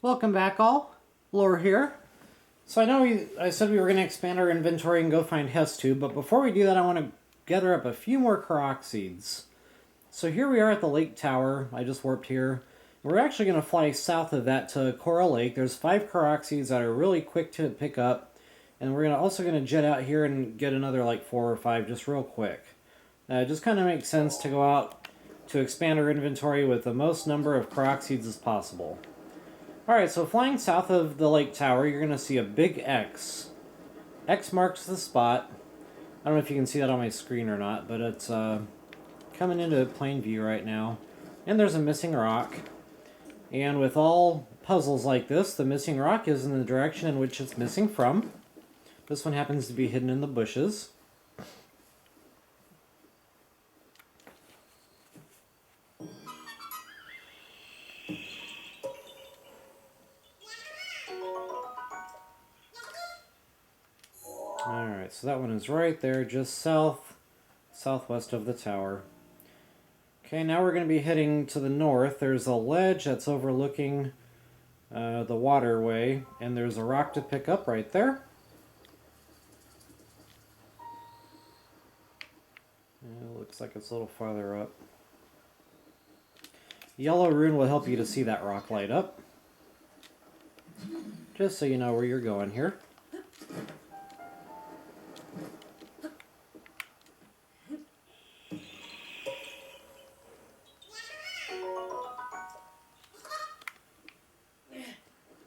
Welcome back all. Lore here. So I said we were going to expand our inventory and go find Hestu, but before we do that I want to gather up a few more Korok seeds. So here we are at the lake tower. I just warped here. We're actually going to fly south of that to Cora Lake. There's 5 Korok seeds that are really quick to pick up, and we're also going to jet out here and get another like 4 or 5 just real quick. It just kind of makes sense to go out to expand our inventory with the most number of Korok seeds as possible. Alright, so flying south of the lake tower, you're going to see a big X. X marks the spot. I don't know if you can see that on my screen or not, but it's coming into plain view right now. And there's a missing rock. And with all puzzles like this, the missing rock is in the direction in which it's missing from. This one happens to be hidden in the bushes. Alright, so that one is right there, just southwest of the tower. Okay, now we're going to be heading to the north. There's a ledge that's overlooking the waterway, and there's a rock to pick up right there. It looks like it's a little farther up. Yellow rune will help you to see that rock light up. Just so you know where you're going here.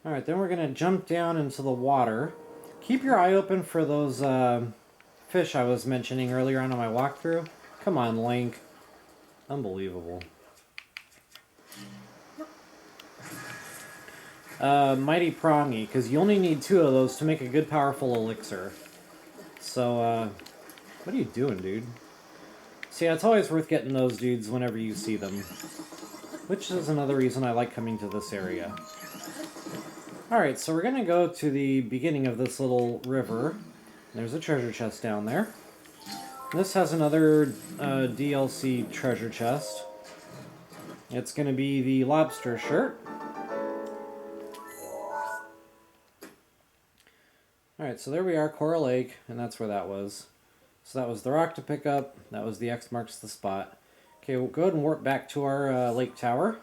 Alright, then we're going to jump down into the water. Keep your eye open for those fish I was mentioning earlier on my walkthrough. Come on, Link. Unbelievable. Mighty Prongy, because you only need 2 of those to make a good, powerful elixir. So, what are you doing, dude? See, it's always worth getting those dudes whenever you see them. Which is another reason I like coming to this area. Alright, so we're going to go to the beginning of this little river. There's a treasure chest down there. This has another DLC treasure chest. It's going to be the Lobster Shirt. Alright, so there we are, Cora Lake, and that's where that was. So that was the rock to pick up, that was the X marks the spot. Okay, we'll go ahead and warp back to our lake tower.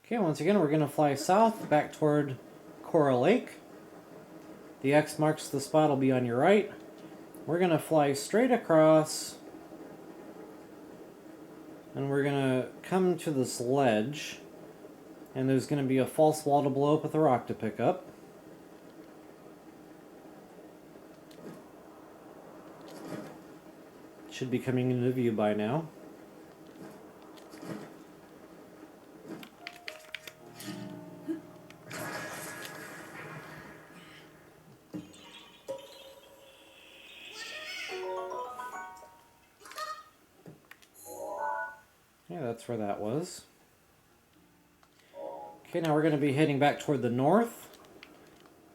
Okay, once again, we're going to fly south, back toward Cora Lake. The X marks the spot, will be on your right. We're going to fly straight across, and we're going to come to this ledge, and there's going to be a false wall to blow up with a rock to pick up. Should be coming into view by now. Yeah, that's where that was. Okay, now we're going to be heading back toward the north.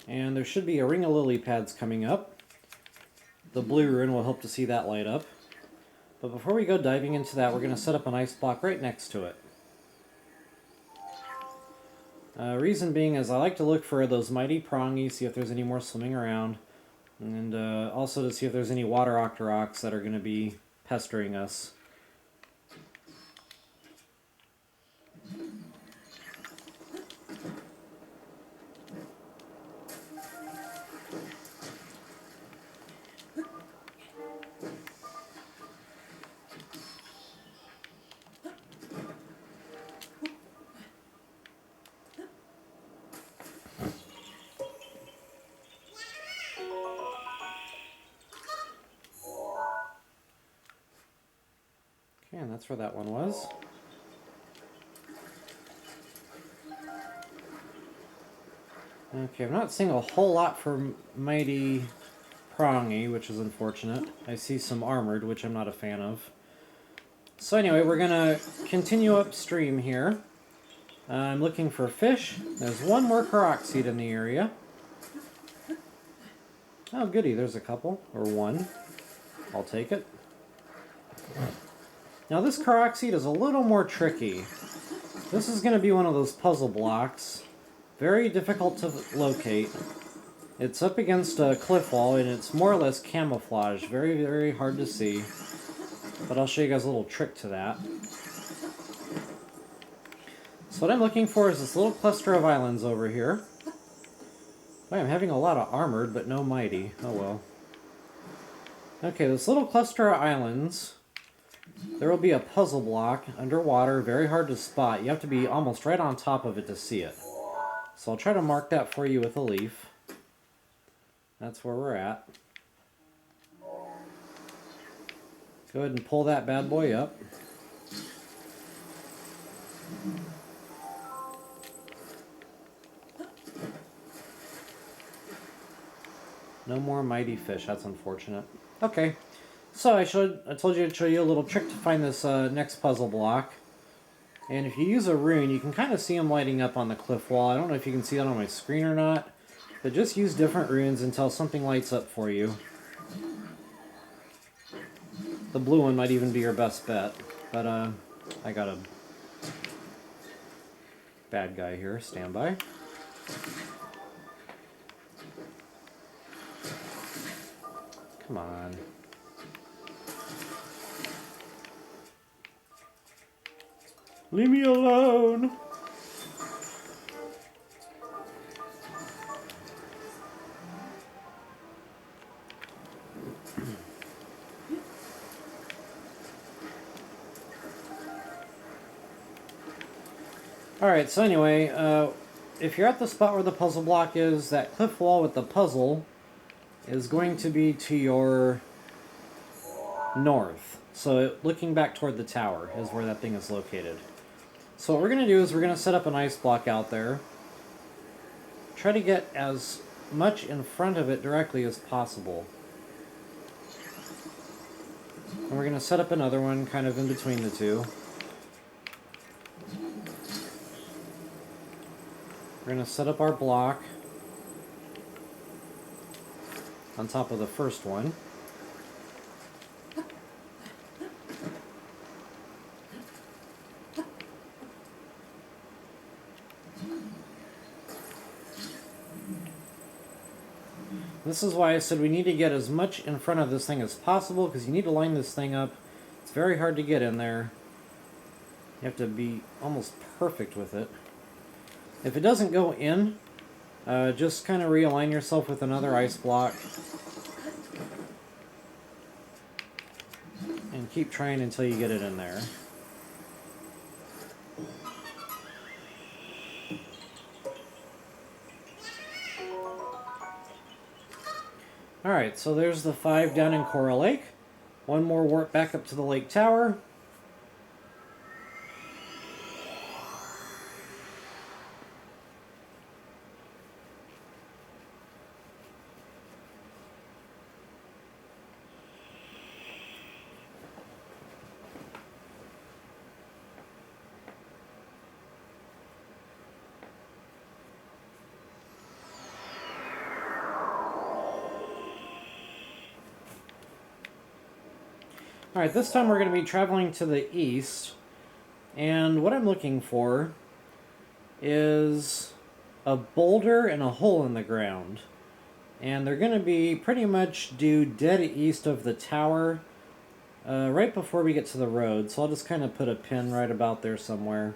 And there should be a ring of lily pads coming up. The blue rune will help to see that light up. But before we go diving into that, we're going to set up an ice block right next to it. Reason being is I like to look for those mighty prongies, see if there's any more swimming around. And also to see if there's any water octoroks that are going to be pestering us. Okay, and that's where that one was. Okay, I'm not seeing a whole lot for Mighty Prongy, which is unfortunate. I see some armored, which I'm not a fan of. So anyway, we're going to continue upstream here. I'm looking for fish. There's one more Korok seed in the area. Oh, goody, there's a couple. Or one. I'll take it. Now this Korok seed is a little more tricky. This is going to be one of those puzzle blocks. Very difficult to locate. It's up against a cliff wall and it's more or less camouflaged. Very, very hard to see. But I'll show you guys a little trick to that. So what I'm looking for is this little cluster of islands over here. Boy, I'm having a lot of armored, but no mighty. Oh well. Okay, this little cluster of islands. There will be a puzzle block underwater, very hard to spot. You have to be almost right on top of it to see it. So I'll try to mark that for you with a leaf. That's where we're at. Go ahead and pull that bad boy up. No more mighty fish, that's unfortunate. Okay, so I told you I'd show you a little trick to find this next puzzle block. And if you use a rune, you can kind of see them lighting up on the cliff wall. I don't know if you can see that on my screen or not, but just use different runes until something lights up for you. The blue one might even be your best bet, but I got a bad guy here. Stand by. Come on. Leave me alone! Alright, so anyway, if you're at the spot where the puzzle block is, that cliff wall with the puzzle is going to be to your north. So looking back toward the tower is where that thing is located. So what we're going to do is we're going to set up an ice block out there. Try to get as much in front of it directly as possible. And we're going to set up another one kind of in between the two. We're going to set up our block on top of the first one. This is why I said we need to get as much in front of this thing as possible, because you need to line this thing up. It's very hard to get in there. You have to be almost perfect with it. If it doesn't go in, just kind of realign yourself with another ice block. And keep trying until you get it in there. Alright, so there's the 5 down in Cora Lake. One more warp back up to the lake tower. Alright, this time we're going to be traveling to the east, and what I'm looking for is a boulder and a hole in the ground. And they're going to be pretty much due dead east of the tower, right before we get to the road, so I'll just kind of put a pin right about there somewhere.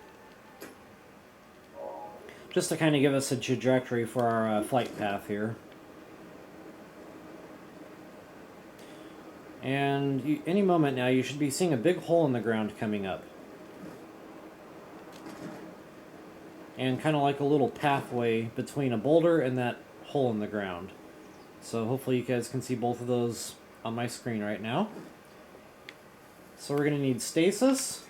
Just to kind of give us a trajectory for our flight path here. And any moment now, you should be seeing a big hole in the ground coming up. And kind of like a little pathway between a boulder and that hole in the ground. So hopefully you guys can see both of those on my screen right now. So we're going to need stasis.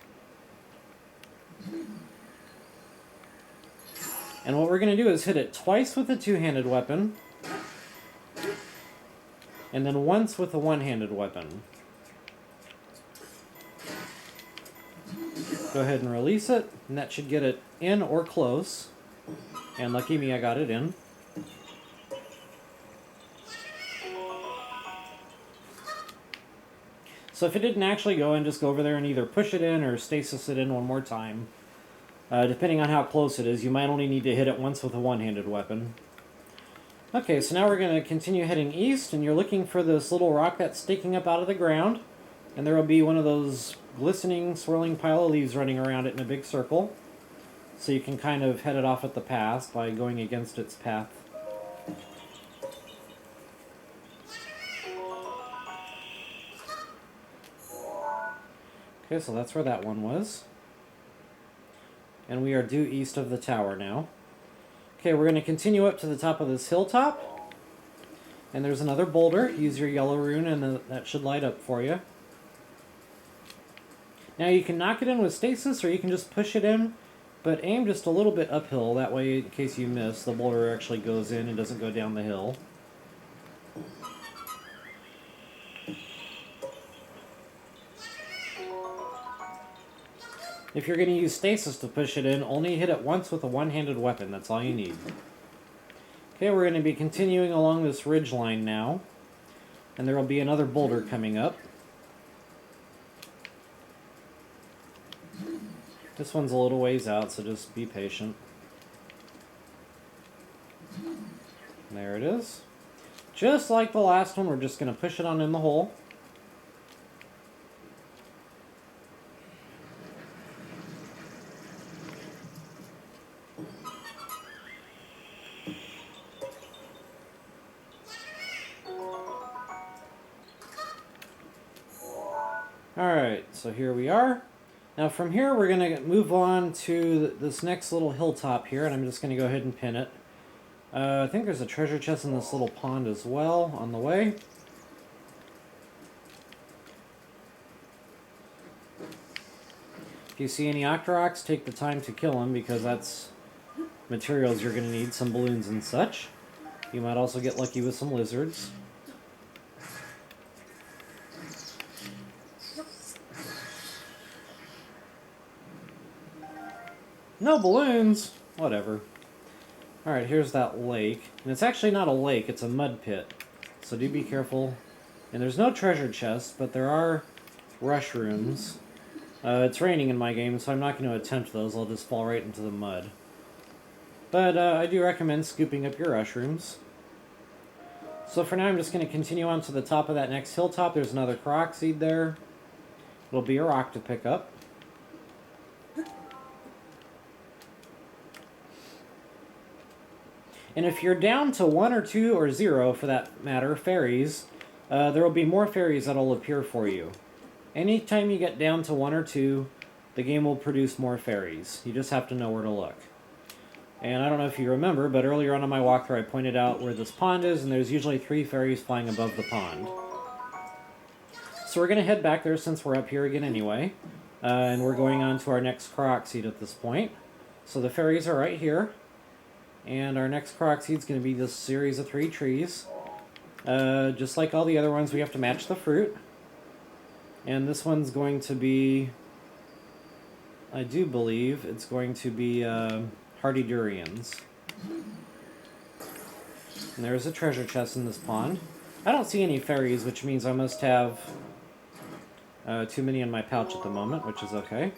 And what we're going to do is hit it twice with a two-handed weapon, and then once with a one-handed weapon. Go ahead and release it, and that should get it in or close. And lucky me, I got it in. So if it didn't actually go in, just go over there and either push it in or stasis it in one more time. Depending on how close it is, you might only need to hit it once with a one-handed weapon. Okay, so now we're going to continue heading east, and you're looking for this little rock that's sticking up out of the ground. And there will be one of those glistening, swirling pile of leaves running around it in a big circle. So you can kind of head it off at the pass by going against its path. Okay, so that's where that one was. And we are due east of the tower now. Okay, we're going to continue up to the top of this hilltop. And there's another boulder. Use your yellow rune and that should light up for you. Now you can knock it in with stasis or you can just push it in, but aim just a little bit uphill. That way, in case you miss, the boulder actually goes in and doesn't go down the hill. If you're going to use stasis to push it in, only hit it once with a one-handed weapon. That's all you need. Okay, we're going to be continuing along this ridge line now. And there will be another boulder coming up. This one's a little ways out, so just be patient. There it is. Just like the last one, we're just going to push it on in the hole. Alright, so here we are. Now from here we're going to move on to this next little hilltop here, and I'm just going to go ahead and pin it. I think there's a treasure chest in this little pond as well on the way. If you see any Octoroks, take the time to kill them because that's materials you're going to need, some balloons and such. You might also get lucky with some lizards. No balloons! Whatever. Alright, here's that lake. And it's actually not a lake, it's a mud pit. So do be careful. And there's no treasure chest, but there are rush rooms. It's raining in my game, so I'm not going to attempt those. I'll just fall right into the mud. But I do recommend scooping up your rush rooms. So for now, I'm just going to continue on to the top of that next hilltop. There's another Korok seed there. It'll be a rock to pick up. And if you're down to 1 or 2 or 0, for that matter, fairies, there will be more fairies that will appear for you. Anytime you get down to 1 or 2, the game will produce more fairies. You just have to know where to look. And I don't know if you remember, but earlier on in my walkthrough I pointed out where this pond is, and there's usually 3 fairies flying above the pond. So we're going to head back there since we're up here again anyway. And we're going on to our next Korok seed at this point. So the fairies are right here. And our next Korok seed is going to be this series of 3 trees. Just like all the other ones, we have to match the fruit. And this one's going to be, I do believe, it's going to be hardy durians. And there's a treasure chest in this pond. I don't see any fairies, which means I must have too many in my pouch at the moment, which is okay.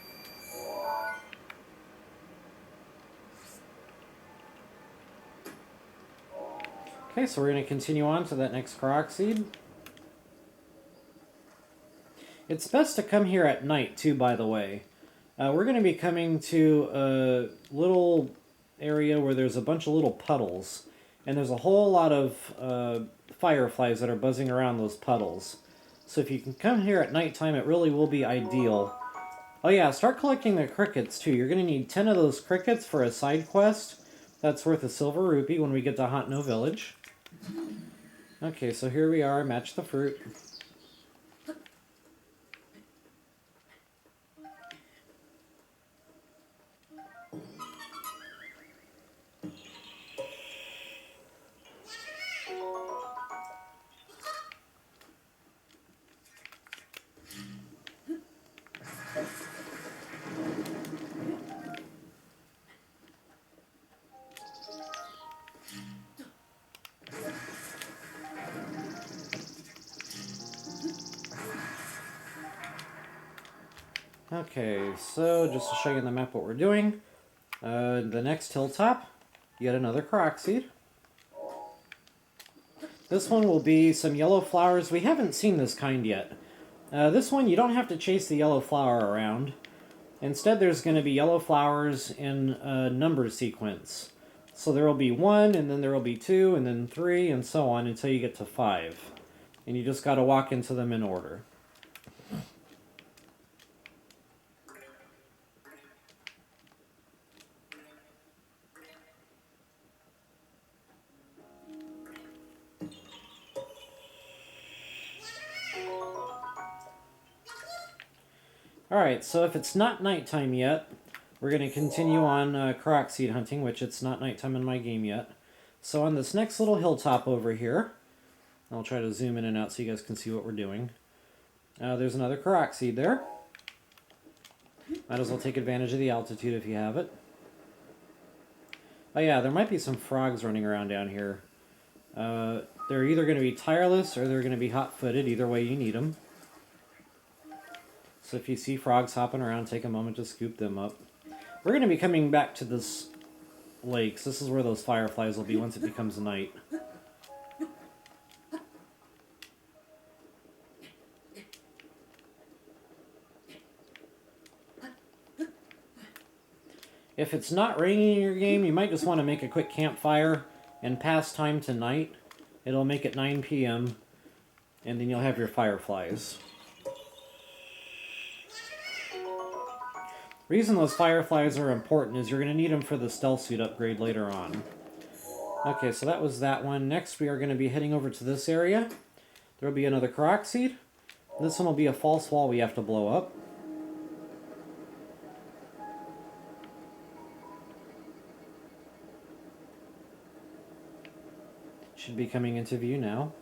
Okay, so we're going to continue on to that next Korok seed. It's best to come here at night, too, by the way. We're going to be coming to a little area where there's a bunch of little puddles. And there's a whole lot of fireflies that are buzzing around those puddles. So if you can come here at nighttime, it really will be ideal. Oh yeah, start collecting the crickets, too. You're going to need 10 of those crickets for a side quest. That's worth a silver rupee when we get to Haunt No Village. Okay, so here we are. Match the fruit. Okay, so just to show you on the map what we're doing, the next hilltop, yet another Korok seed. This one will be some yellow flowers. We haven't seen this kind yet. This one, you don't have to chase the yellow flower around. Instead, there's going to be yellow flowers in a number sequence. So there will be 1, and then there will be 2, and then 3, and so on until you get to 5. And you just got to walk into them in order. Alright, so if it's not nighttime yet, we're going to continue on Korok seed hunting, which it's not nighttime in my game yet. So on this next little hilltop over here, I'll try to zoom in and out so you guys can see what we're doing. There's another Korok seed there. Might as well take advantage of the altitude if you have it. Oh yeah, there might be some frogs running around down here. They're either going to be tireless or they're going to be hot-footed. Either way, you need them. So if you see frogs hopping around, take a moment to scoop them up. We're going to be coming back to this lake. So this is where those fireflies will be once it becomes night. If it's not raining in your game, you might just want to make a quick campfire and pass time to night. It'll make it 9 p.m. and then you'll have your fireflies. The reason those fireflies are important is you're going to need them for the stealth suit upgrade later on. Okay, so that was that one. Next we are going to be heading over to this area. There will be another Korok seed. This one will be a false wall we have to blow up. Should be coming into view now.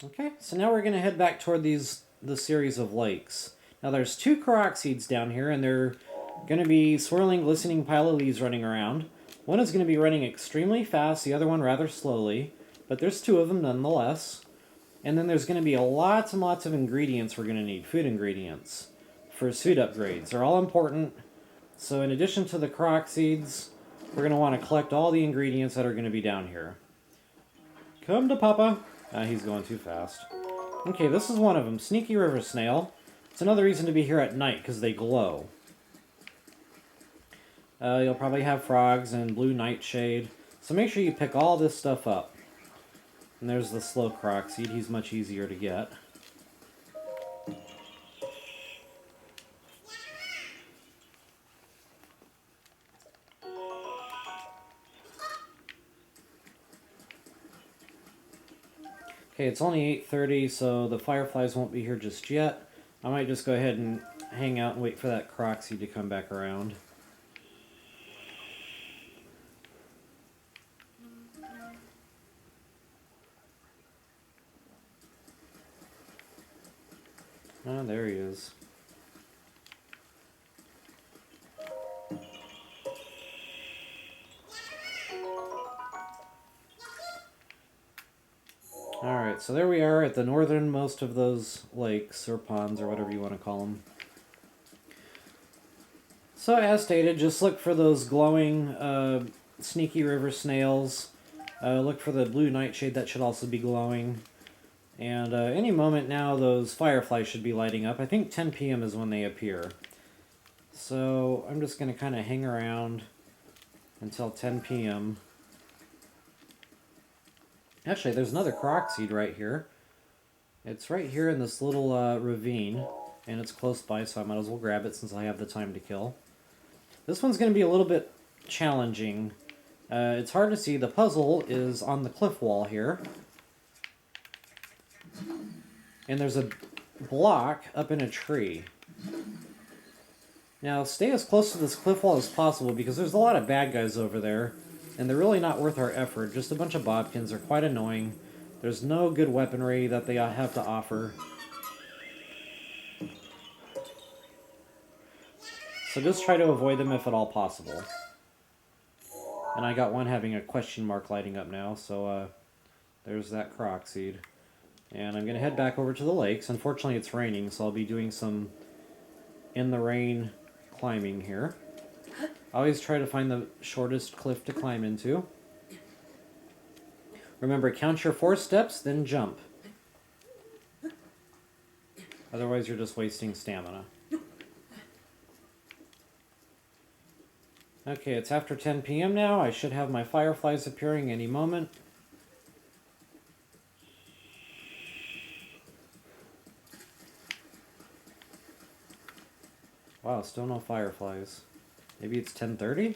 Okay, so now we're going to head back toward the series of lakes. Now there's 2 Korok seeds down here, and they're going to be swirling, glistening pile of leaves running around. One is going to be running extremely fast, the other one rather slowly, but there's 2 of them nonetheless. And then there's going to be lots and lots of ingredients we're going to need, food ingredients, for suit upgrades. They're all important, so in addition to the Korok seeds, we're going to want to collect all the ingredients that are going to be down here. Come to Papa! He's going too fast. Okay, this is one of them. Sneaky river snail. It's another reason to be here at night, because they glow. You'll probably have frogs and blue nightshade. So make sure you pick all this stuff up. And there's the slow Korok seed. He's much easier to get. Okay, it's only 8:30, so the fireflies won't be here just yet. I might just go ahead and hang out and wait for that Korok seed to come back around. Ah, there he is. Alright, so there we are at the northernmost of those lakes, or ponds, or whatever you want to call them. So as stated, just look for those glowing sneaky river snails. Look for the blue nightshade, that should also be glowing. And any moment now, those fireflies should be lighting up. I think 10 p.m. is when they appear. So I'm just going to kind of hang around until 10 p.m. Actually, there's another Korok seed right here. It's right here in this little ravine, and it's close by, so I might as well grab it since I have the time to kill. This one's going to be a little bit challenging. It's hard to see. The puzzle is on the cliff wall here. And there's a block up in a tree. Now, stay as close to this cliff wall as possible because there's a lot of bad guys over there. And they're really not worth our effort. Just a bunch of bobkins. They're quite annoying. There's no good weaponry that they have to offer. So just try to avoid them if at all possible. And I got one having a question mark lighting up now, so there's that Korok seed. And I'm going to head back over to the lakes. Unfortunately, it's raining, so I'll be doing some in the rain climbing here. I always try to find the shortest cliff to climb into. Remember, count your 4 steps, then jump. Otherwise, you're just wasting stamina. Okay, it's after 10 p.m. now. I should have my fireflies appearing any moment. Wow, still no fireflies. Maybe it's 10:30?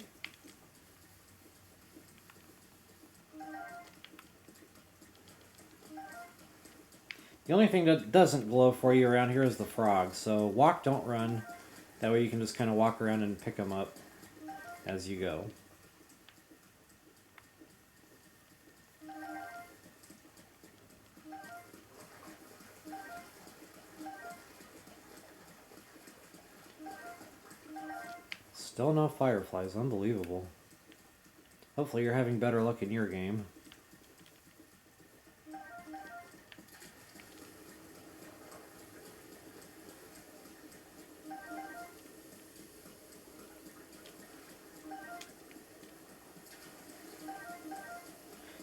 The only thing that doesn't glow for you around here is the frogs. So walk, don't run. That way you can just kind of walk around and pick them up as you go. Still no fireflies. Unbelievable. Hopefully you're having better luck in your game.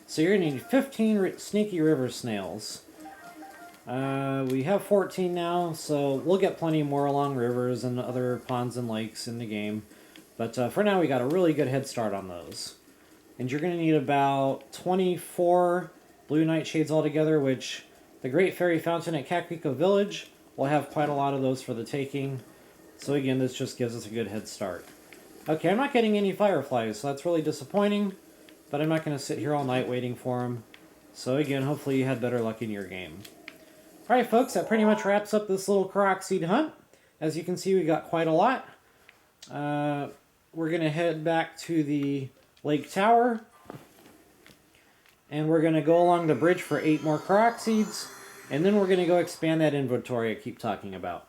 So you're going to need 15 sneaky river snails. We have 14 now, so we'll get plenty more along rivers and other ponds and lakes in the game. But for now, we got a really good head start on those. And you're going to need about 24 blue nightshades altogether, which the Great Fairy Fountain at Kakriko Village will have quite a lot of those for the taking. So again, this just gives us a good head start. Okay, I'm not getting any fireflies, so that's really disappointing. But I'm not going to sit here all night waiting for them. So again, hopefully you had better luck in your game. Alright folks, that pretty much wraps up this little Korok seed hunt. As you can see, we got quite a lot. We're going to head back to the lake tower. And we're going to go along the bridge for 8 more Korok seeds. And then we're going to go expand that inventory I keep talking about.